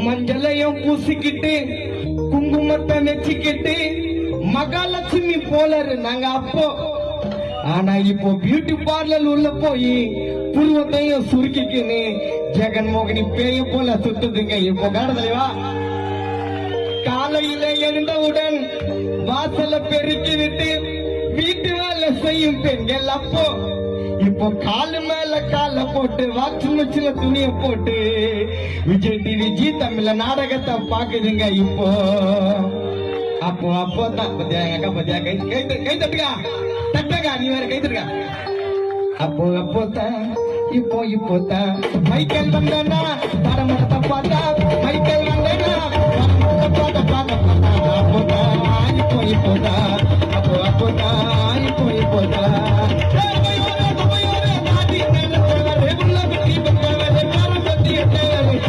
மஞ்சளையும் பூசிக்கிட்டு குங்குமத்தை நெச்சிக்கிட்டு மகாலட்சுமி போல இருந்தாங்க அப்போ. ஆனா இப்போ பியூட்டி பார்லர் உள்ள போய் புருவத்தையும் சுருக்கிக்கின்னு ஜெகன்மோகினி பேய போல சுத்துதுங்க இப்போ. காடதலைவா காலையில எழுந்தவுடன் வாசல பெருக்கி விட்டு வீட்டு வேலை செய்யும் பெண்கள் அப்போ. இப்போ காலு மேல கால போட்டு வாட்சிங் மிஷின்ல துணிய போட்டு விஜய் டிவி ஜி தமிழ்ல நாடகத்தை பாக்குதுங்க இப்போ. அப்போ அப்போதான் பத்தியா கை தட்டுக்கா தட்டக்கா, நீ வேற கை தட்டுக்கா. அப்போதான் இப்போதான் மைக்கேல் வந்தானா